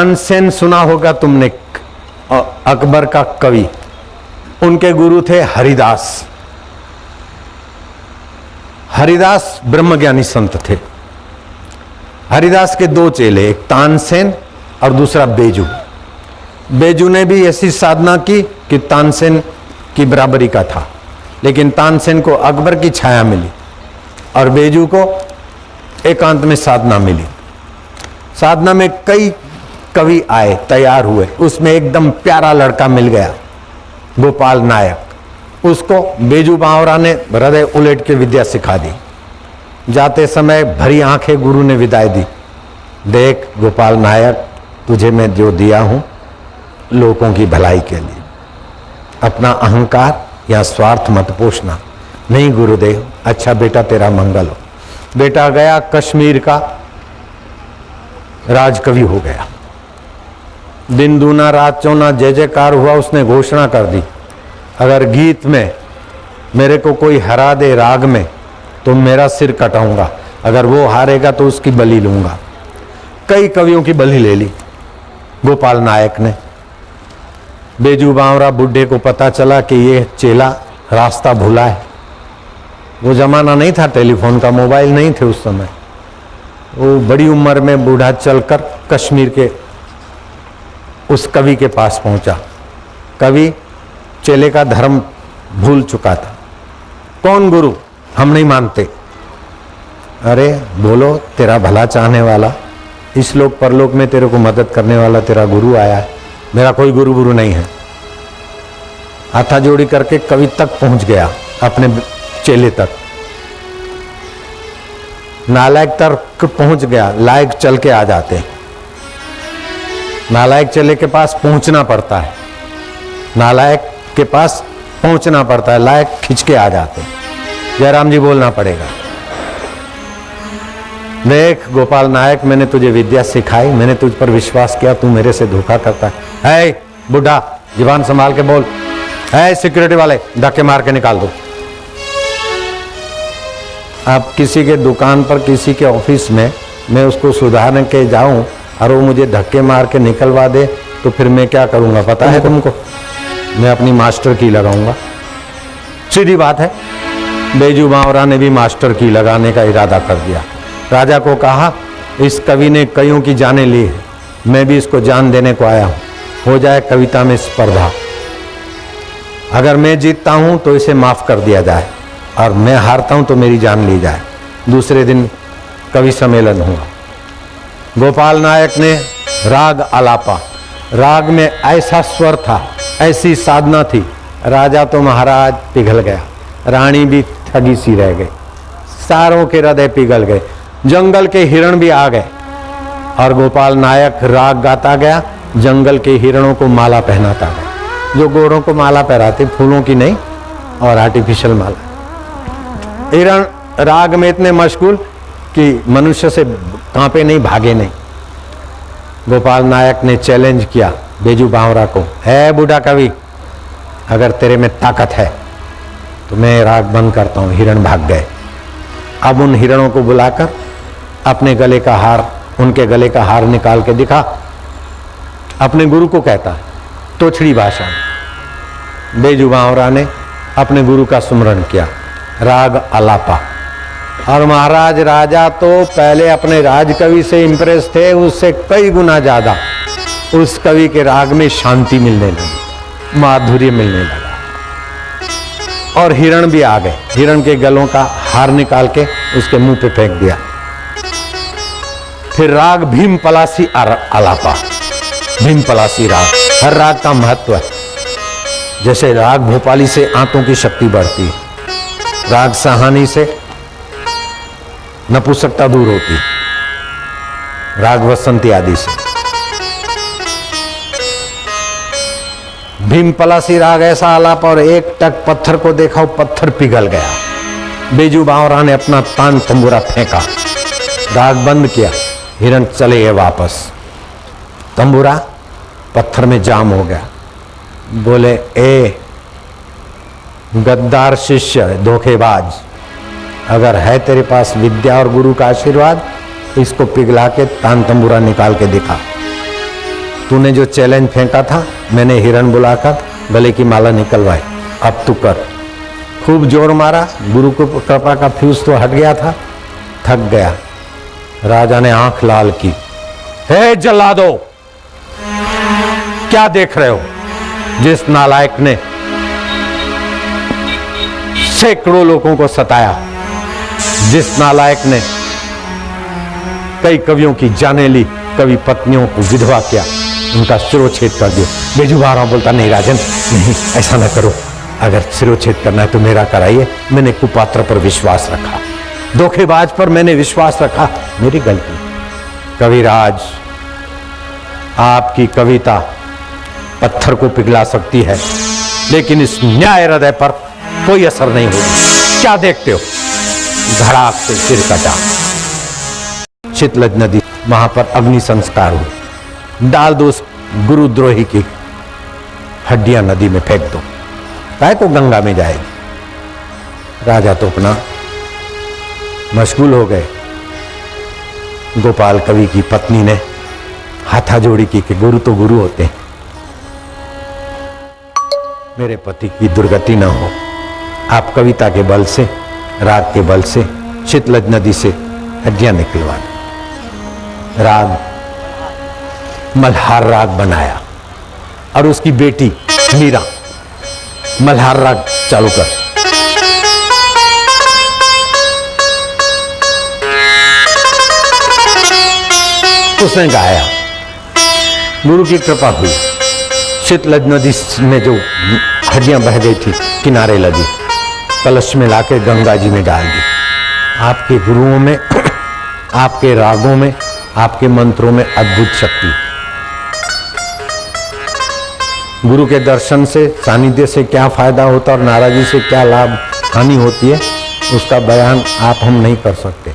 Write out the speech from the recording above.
तानसेन सुना होगा तुमने, अकबर का कवि। उनके गुरु थे हरिदास। हरिदास ब्रह्मज्ञानी संत थे। हरिदास के दो चेले, एक तानसेन और दूसरा बेजू। बेजू ने भी ऐसी साधना की कि तानसेन की बराबरी का था, लेकिन तानसेन को अकबर की छाया मिली और बेजू को एकांत में साधना मिली। साधना में कई कवि आए, तैयार हुए, उसमें एकदम प्यारा लड़का मिल गया, गोपाल नायक। उसको बेजू बावरा ने हृदय उलट के विद्या सिखा दी। जाते समय भरी आंखें गुरु ने विदाई दी, देख गोपाल नायक, तुझे मैं जो दिया हूं लोगों की भलाई के लिए, अपना अहंकार या स्वार्थ मत पोषना। नहीं गुरुदेव, अच्छा बेटा तेरा मंगल हो। बेटा गया, कश्मीर का राजकवि हो गया। दिन दूना रात चौना जय जयकार हुआ। उसने घोषणा कर दी, अगर गीत में मेरे को कोई हरा दे राग में तो मेरा सिर कटाऊंगा, अगर वो हारेगा तो उसकी बलि लूंगा। कई कवियों की बलि ले ली गोपाल नायक ने। बेजू बावरा बुढ़े को पता चला कि ये चेला रास्ता भूला है। वो जमाना नहीं था टेलीफोन का, मोबाइल नहीं थे उस समय। वो बड़ी उम्र में बूढ़ा चलकर कश्मीर के उस कवि के पास पहुंचा। कवि चेले का धर्म भूल चुका था। कौन गुरु? हम नहीं मानते। अरे बोलो, तेरा भला चाहने वाला, इस लोक परलोक में तेरे को मदद करने वाला तेरा गुरु आया है। मेरा कोई गुरु नहीं है। हाथा जोड़ी करके कवि तक पहुंच गया, अपने चेले तक। नालायक तक पहुंच गया, लायक चल के आ जाते। नालायक चेले के पास पहुंचना पड़ता है, नालायक के पास पहुंचना पड़ता है, लायक खिंच के आ जाते। जयराम जी बोलना पड़ेगा, देख गोपाल नायक, मैंने तुझे विद्या सिखाई, मैंने तुझ पर विश्वास किया, तू मेरे से धोखा करता है। बुढ़ा, जुबान संभाल के बोल। है सिक्योरिटी वाले, धक्के मार के निकाल दो। आप किसी के दुकान पर, किसी के ऑफिस में मैं उसको सुधारने के जाऊं और वो मुझे धक्के मार के निकलवा दे तो फिर मैं क्या करूंगा पता है तुमको? मैं अपनी मास्टर की लगाऊंगा। सीधी बात है। बेजू बावरा ने भी मास्टर की लगाने का इरादा कर दिया। राजा को कहा, इस कवि ने कईयों की जानें ली है, मैं भी इसको जान देने को आया हूं। हो जाए कविता में स्पर्धा, अगर मैं जीतता हूं तो इसे माफ कर दिया जाए और मैं हारता हूं तो मेरी जान ली जाए। दूसरे दिन कवि सम्मेलन हुआ। गोपाल नायक ने राग आलापा, राग में ऐसा स्वर था, ऐसी साधना थी, राजा तो महाराज पिघल गया, रानी भी ठगी सी रह गई, सारों के हृदय पिघल गए, जंगल के हिरण भी आ गए। और गोपाल नायक राग गाता गया, जंगल के हिरणों को माला पहनाता गया। जो गोरों को माला पहनाते, फूलों की नहीं और आर्टिफिशियल माला। हिरण राग में इतने मशगूल कि मनुष्य से कांपे नहीं, भागे नहीं। गोपाल नायक ने चैलेंज किया बेजू बावरा को, है बूढ़ा कवि, अगर तेरे में ताकत है तो मैं राग बंद करता हूं। हिरण भाग गए। अब उन हिरणों को बुलाकर अपने गले का हार, उनके गले का हार निकाल के दिखा। अपने गुरु को कहता है तोछड़ी भाषा में। बेजू बावरा ने अपने गुरु का सुमरण किया, राग आलापा। और महाराज राजा तो पहले अपने राजकवि से इंप्रेस थे, उससे कई गुना ज्यादा उस कवि के राग में शांति मिलने लगी, माधुर्य मिलने लगा। और हिरण भी आ गए। हिरण के गलों का हार निकाल के उसके मुंह पे फेंक दिया। फिर राग भीम पलासी आलापा। भीम पलासी राग, हर राग का महत्व है। जैसे राग भोपाली से आंतों की शक्ति बढ़ती है, राग साहानी से नपुंसकता दूर होती है, राग वसंती आदि से। भीम पलासी राग ऐसा आलाप, और एक टक पत्थर को देखा, वो पत्थर पिघल गया। बेजू बावरा ने अपना तान तंबूरा फेंका, राग बंद किया, हिरण चले गए वापस। तंबूरा पत्थर में जाम हो गया। बोले, ए गद्दार शिष्य, धोखेबाज, अगर है तेरे पास विद्या और गुरु का आशीर्वाद, इसको पिघला के तान तंबूरा निकाल के दिखा। तूने जो चैलेंज फेंका था, मैंने हिरण बुलाकर गले की माला निकलवाई, अब तू कर। खूब जोर मारा, गुरु को कृपा का फ्यूज तो हट गया था, थक गया। राजा ने आंख लाल की, हे जल्लादो, क्या देख रहे हो? जिस नालायक ने सैकड़ों लोगों को सताया, जिस नालायक ने कई कवियों की जाने ली, कवि पत्नियों को विधवा किया, उनका सिरोच्छेद कर दिया। बेजुबान बोलता, नहीं राजन, नहीं, ऐसा ना करो, अगर सिरोच्छेद करना है तो मेरा कराइए। मैंने कुपात्र पर विश्वास रखा, धोखेबाज पर मैंने विश्वास रखा, मेरी गलती। कविराज, आपकी कविता पत्थर को पिघला सकती है, लेकिन इस न्याय हृदय पर कोई असर नहीं होगी। क्या देखते हो? धड़ाक से सिर कटा। शीतलज नदी, वहां पर अग्नि संस्कार हुए। डाल दो उस गुरुद्रोही की हड्डियां नदी में, फेंक दो, काहे को गंगा में जाएगी। राजा तो अपना मशगूल हो गए। गोपाल कवि की पत्नी ने हाथा जोड़ी की कि गुरु तो गुरु होते हैं, मेरे पति की दुर्गति न हो। आप कविता के बल से, राग के बल से शीतलज नदी से हड्डियां निकलवा दी। राग मल्हार राग बनाया और उसकी बेटी मीरा मल्हार राग चालू कर। उसने गाया, गुरु की कृपा हुई। शीतलज नदी में जो हड्डियां बह गई थी किनारे लगी, कलश में लाकर गंगा जी में डाल दी। आपके गुरुओं में, आपके रागों में, आपके मंत्रों में अद्भुत शक्ति। गुरु के दर्शन से, सानिध्य से क्या फायदा होता और नाराजगी से क्या लाभ हानि होती है, उसका बयान आप हम नहीं कर सकते।